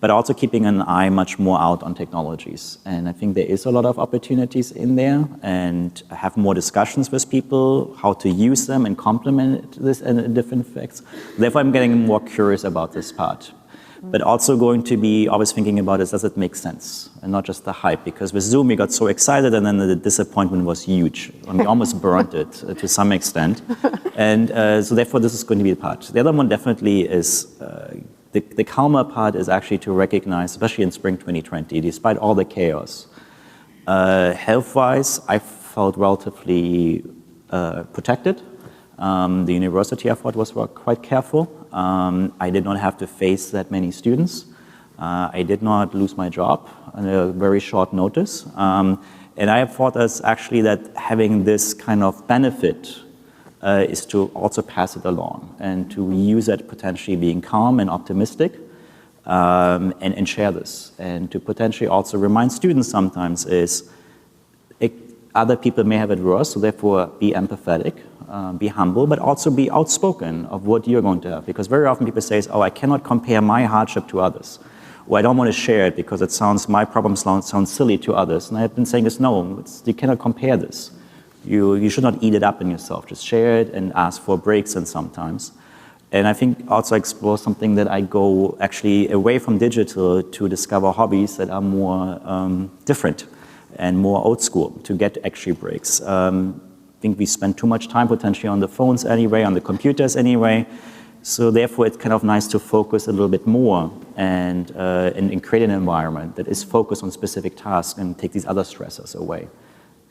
but also keeping an eye much more out on technologies. And I think there is a lot of opportunities in there, and I have more discussions with people, how to use them and complement this in different effects. Therefore, I'm getting more curious about this part. but also going to be always thinking about is, does it make sense? And not just the hype, because with Zoom we got so excited and then the disappointment was huge. And we almost burnt it to some extent. And so therefore this is going to be the part. The other one definitely is, the calmer part is actually to recognize, especially in spring 2020, despite all the chaos, health-wise, I felt relatively protected. The university, I thought, was quite careful. I did not have to face that many students. I did not lose my job on a very short notice. And I thought actually that having this kind of benefit is to also pass it along and to use it potentially being calm and optimistic and share this. And to potentially also remind students sometimes is other people may have it worse, so therefore be empathetic. Be humble, but also be outspoken of what you're going to have. Because very often people say, oh, I cannot compare my hardship to others. Or I don't want to share it because my problem sounds silly to others. And I've been saying this, no, you cannot compare this. You should not eat it up in yourself. Just share it and ask for breaks and sometimes. And I think also explore something that I go actually away from digital to discover hobbies that are more different and more old school to get actually breaks. I think we spend too much time potentially on the phones anyway, on the computers anyway. So therefore, it's kind of nice to focus a little bit more and create an environment that is focused on specific tasks and take these other stressors away.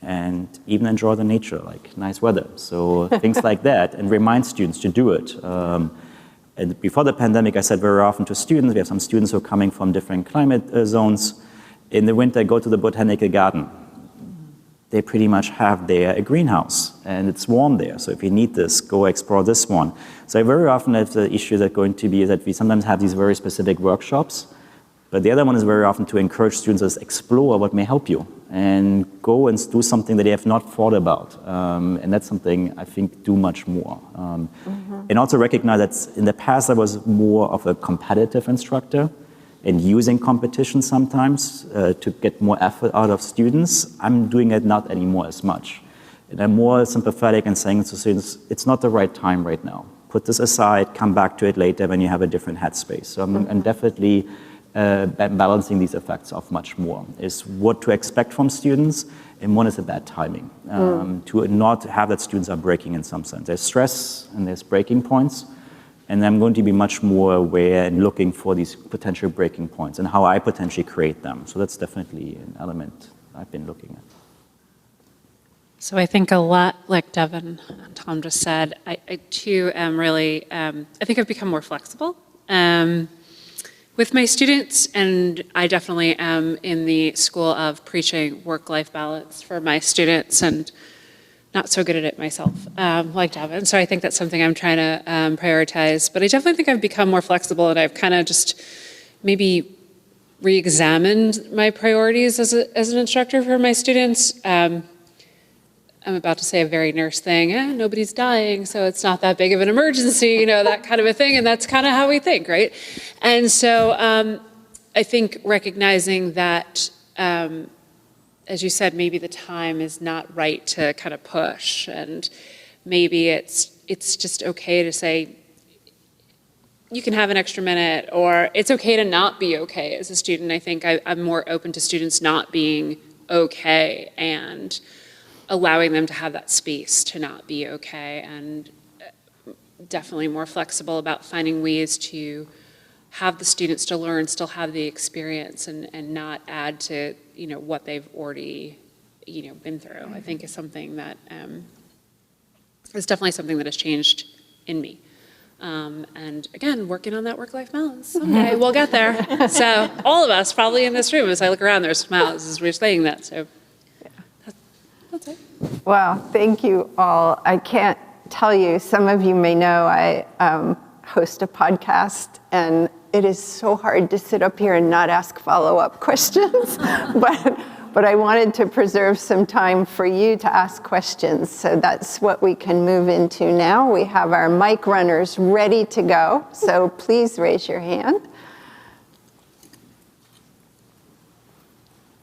And even enjoy the nature, like nice weather. So things like that, and remind students to do it. And before the pandemic, I said very often to students, we have some students who are coming from different climate zones. In the winter, go to the botanical garden. They pretty much have there a greenhouse and it's warm there. So if you need this, go explore this one. So I very often have the issue that going to be that we sometimes have these very specific workshops, but the other one is very often to encourage students to explore what may help you and go and do something that they have not thought about. And that's something I think do much more. And also recognize that in the past I was more of a competitive instructor and using competition sometimes to get more effort out of students. I'm doing it not anymore as much. And I'm more sympathetic and saying to students, it's not the right time right now. Put this aside, come back to it later when you have a different headspace. So I'm definitely balancing these effects off much more, is what to expect from students and when is a bad timing. To not have that students are breaking in some sense. There's stress and there's breaking points. And I'm going to be much more aware and looking for these potential breaking points and how I potentially create them. So that's definitely an element I've been looking at. So I think a lot like Devin and Tom just said, I too am really, I think I've become more flexible with my students, and I definitely am in the school of preaching work-life balance for my students and not so good at it myself, like Devin. So I think that's something I'm trying to prioritize. But I definitely think I've become more flexible, and I've kind of just maybe re-examined my priorities as an instructor for my students. I'm about to say a very nurse thing. Nobody's dying, so it's not that big of an emergency, you know, that kind of a thing. And that's kind of how we think, right? And so I think recognizing that, as you said, maybe the time is not right to kind of push, and maybe it's just okay to say, you can have an extra minute, or it's okay to not be okay as a student. I think I'm more open to students not being okay and allowing them to have that space to not be okay, and definitely more flexible about finding ways to have the students to learn, still have the experience, and not add to, you know, what they've already, you know, been through. I think is something that is definitely something that has changed in me. And again, working on that work-life balance. Someday we'll get there. So all of us probably in this room, as I look around, there's smiles as we're saying that. So that's it. Well, thank you all. I can't tell you, some of you may know I host a podcast, and it is so hard to sit up here and not ask follow-up questions, but I wanted to preserve some time for you to ask questions, so that's what we can move into now. We have our mic runners ready to go, so please raise your hand.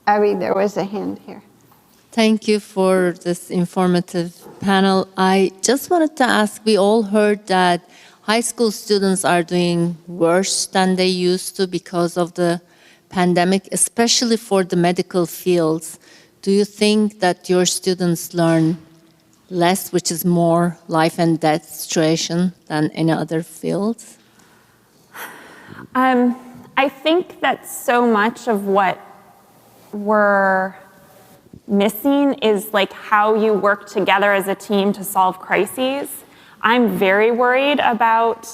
Abby, there was a hand here. Thank you for this informative panel. I just wanted to ask, we all heard that high school students are doing worse than they used to because of the pandemic, especially for the medical fields. Do you think that your students learn less, which is more life and death situation than any other fields? I think that so much of what we're missing is like how you work together as a team to solve crises. I'm very worried about,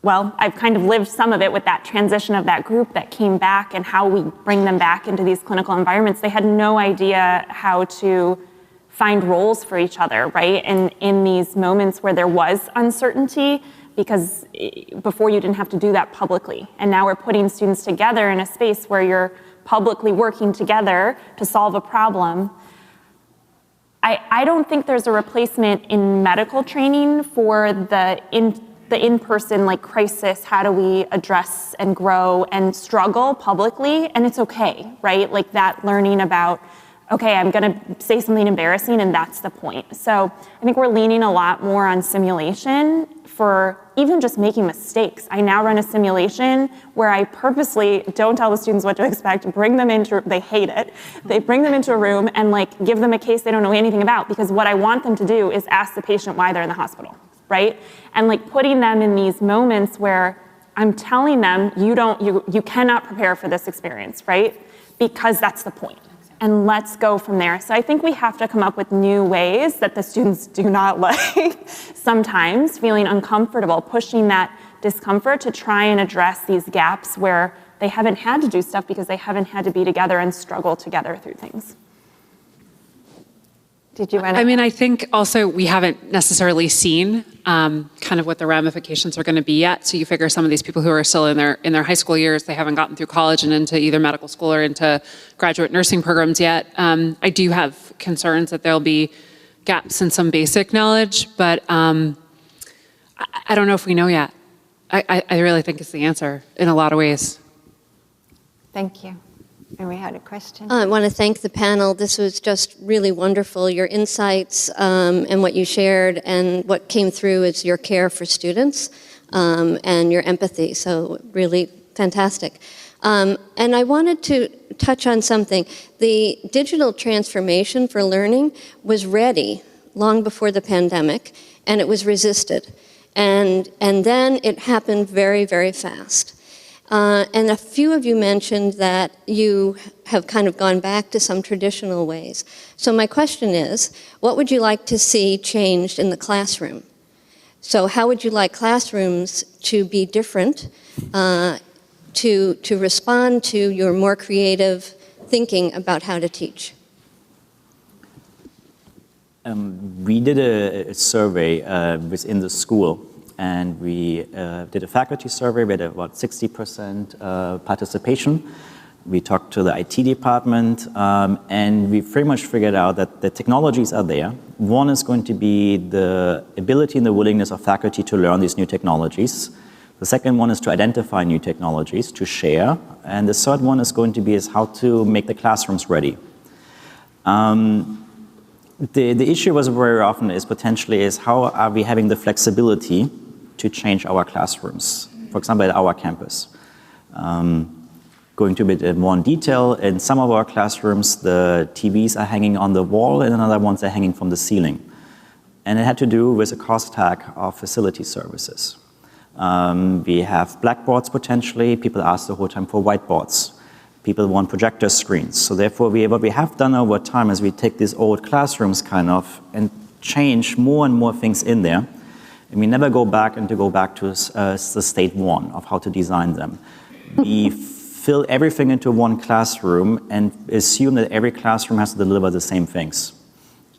well, I've kind of lived some of it with that transition of that group that came back and how we bring them back into these clinical environments. They had no idea how to find roles for each other, right? And in these moments where there was uncertainty, because before you didn't have to do that publicly. And now we're putting students together in a space where you're publicly working together to solve a problem. I don't think there's a replacement in medical training for the in-person like crisis. How do we address and grow and struggle publicly? And it's okay, right? Like that learning about, okay, I'm gonna say something embarrassing and that's the point. So I think we're leaning a lot more on simulation for even just making mistakes. I now run a simulation where I purposely don't tell the students what to expect, bring them into, they hate it, they bring them into a room and like give them a case they don't know anything about, because what I want them to do is ask the patient why they're in the hospital, right? And like putting them in these moments where I'm telling them, you cannot prepare for this experience, right? Because that's the point. And let's go from there. So I think we have to come up with new ways that the students do not like, sometimes feeling uncomfortable, pushing that discomfort to try and address these gaps where they haven't had to do stuff because they haven't had to be together and struggle together through things. Did you want to? I mean, I think also we haven't necessarily seen kind of what the ramifications are going to be yet. So you figure some of these people who are still in their high school years, they haven't gotten through college and into either medical school or into graduate nursing programs yet. I do have concerns that there'll be gaps in some basic knowledge, but I don't know if we know yet. I really think it's the answer in a lot of ways. Thank you. And we had a question. I want to thank the panel. This was just really wonderful. Your insights and what you shared, and what came through is your care for students and your empathy. So really fantastic. And I wanted to touch on something. The digital transformation for learning was ready long before the pandemic, and it was resisted. And then it happened very, very fast. And a few of you mentioned that you have kind of gone back to some traditional ways. So my question is, what would you like to see changed in the classroom? So how would you like classrooms to be different to respond to your more creative thinking about how to teach? We did a survey within the school. And we did a faculty survey. We had about 60% participation. We talked to the IT department, and we pretty much figured out that the technologies are there. One is going to be the ability and the willingness of faculty to learn these new technologies. The second one is to identify new technologies, to share. And the third one is going to be is how to make the classrooms ready. The issue was very often is potentially is how are we having the flexibility to change our classrooms, for example, at our campus. Going to a bit more in detail, in some of our classrooms, the TVs are hanging on the wall, and another ones are hanging from the ceiling. And it had to do with a cost tag of facility services. We have blackboards potentially. People ask the whole time for whiteboards. People want projector screens. So therefore, what we have done over time is we take these old classrooms kind of and change more and more things in there. And we never go back to the state one of how to design them. We fill everything into one classroom and assume that every classroom has to deliver the same things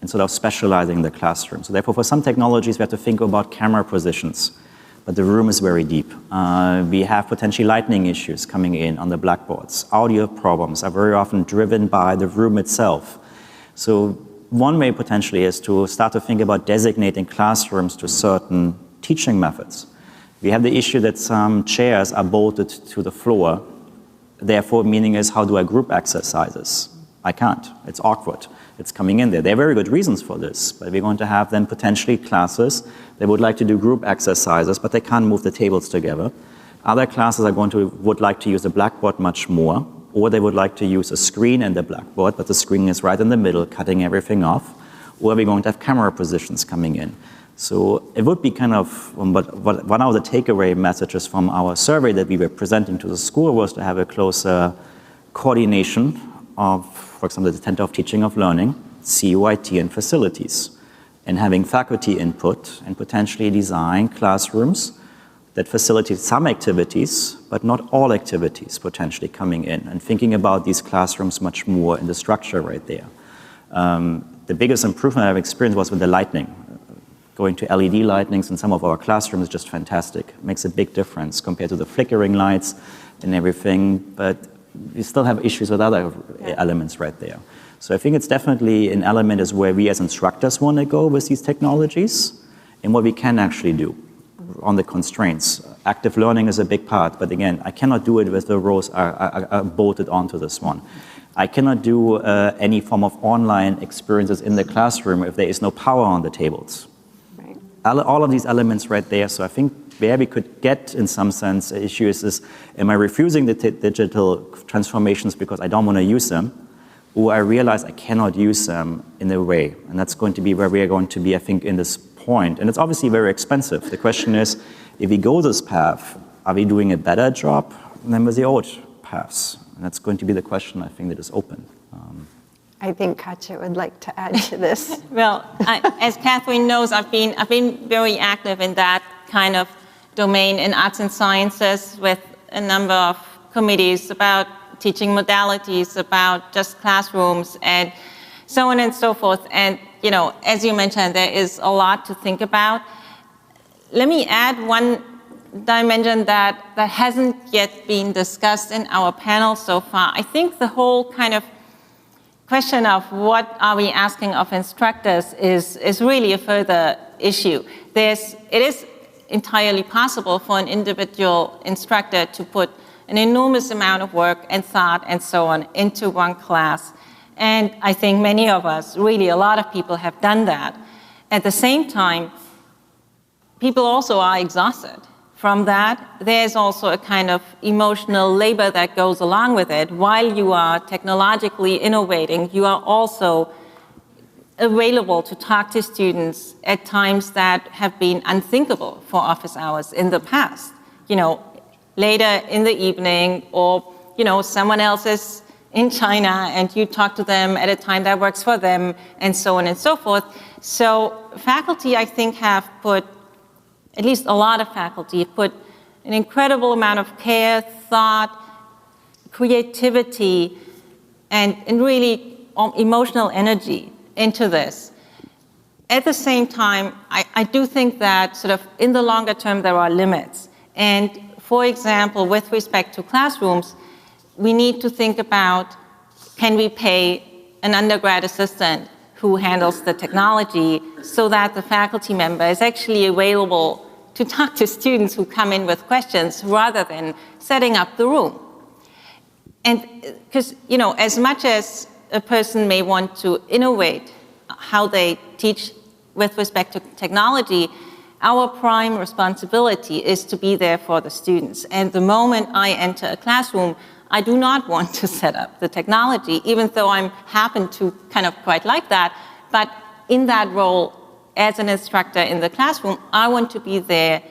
instead of specializing the classroom. So therefore, for some technologies, we have to think about camera positions. But the room is very deep. We have potentially lighting issues coming in on the blackboards. Audio problems are very often driven by the room itself. So one way potentially is to start to think about designating classrooms to certain teaching methods. We have the issue that some chairs are bolted to the floor. Therefore, meaning is how do I group exercises? I can't. It's awkward. It's coming in there. There are very good reasons for this, but we're going to have then potentially classes that would like to do group exercises, but they can't move the tables together. Other classes would like to use a blackboard much more, or they would like to use a screen and the blackboard, but the screen is right in the middle, cutting everything off, or we're going to have camera positions coming in. So it would be kind of, one of the takeaway messages from our survey that we were presenting to the school was to have a closer coordination of, for example, the Center of Teaching of Learning, CUIT, and facilities, and having faculty input and potentially design classrooms that facilitate some activities, but not all activities potentially coming in, and thinking about these classrooms much more in the structure right there. The biggest improvement I've experienced was with the lighting. Going to LED lightnings in some of our classrooms is just fantastic. It makes a big difference compared to the flickering lights and everything, but we still have issues with other elements right there. So I think it's definitely an element is where we as instructors want to go with these technologies and what we can actually do on the constraints. Active learning is a big part, but again, I cannot do it with the rows are bolted onto this one. I cannot do any form of online experiences in the classroom if there is no power on the tables. All of these elements right there. So I think where we could get, in some sense, issues is, am I refusing the digital transformations because I don't want to use them, or I realize I cannot use them in a way? And that's going to be where we are going to be, I think, in this point. And it's obviously very expensive. The question is, if we go this path, are we doing a better job than with the old paths? And that's going to be the question, I think, that is open. I think Katja would like to add to this. Well, as Catherine knows, I've been very active in that kind of domain in arts and sciences with a number of committees about teaching modalities, about just classrooms, and so on and so forth. And, you know, as you mentioned, there is a lot to think about. Let me add one dimension that hasn't yet been discussed in our panel so far. I think the whole kind of question of what are we asking of instructors is really a further issue. It is entirely possible for an individual instructor to put an enormous amount of work and thought and so on into one class. And I think many of us, really a lot of people, have done that. At the same time, people also are exhausted. From that, there's also a kind of emotional labor that goes along with it. While you are technologically innovating, you are also available to talk to students at times that have been unthinkable for office hours in the past. You know, later in the evening, or, you know, someone else is in China and you talk to them at a time that works for them, and so on and so forth. So faculty, I think, have put, at least a lot of faculty, put an incredible amount of care, thought, creativity, and really emotional energy into this. At the same time, I do think that sort of in the longer term there are limits. And for example, with respect to classrooms, we need to think about, can we pay an undergrad assistant who handles the technology so that the faculty member is actually available to talk to students who come in with questions rather than setting up the room. And because, you know, as much as a person may want to innovate how they teach with respect to technology, our prime responsibility is to be there for the students. And the moment I enter a classroom, I do not want to set up the technology, even though I happen to kind of quite like that. But in that role, as an instructor in the classroom, I want to be there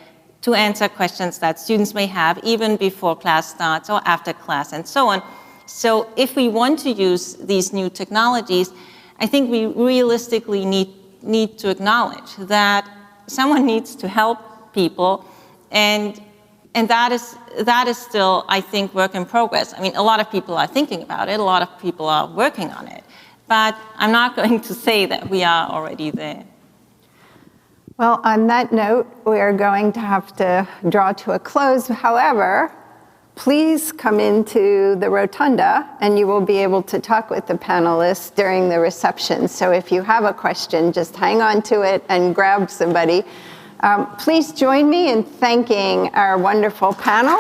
to answer questions that students may have even before class starts or after class and so on. So if we want to use these new technologies, I think we realistically need to acknowledge that someone needs to help people, and that is still, I think, work in progress. I mean, a lot of people are thinking about it, a lot of people are working on it, but I'm not going to say that we are already there. Well, on that note, we are going to have to draw to a close. However, please come into the rotunda and you will be able to talk with the panelists during the reception. So if you have a question, just hang on to it and grab somebody. Please join me in thanking our wonderful panel.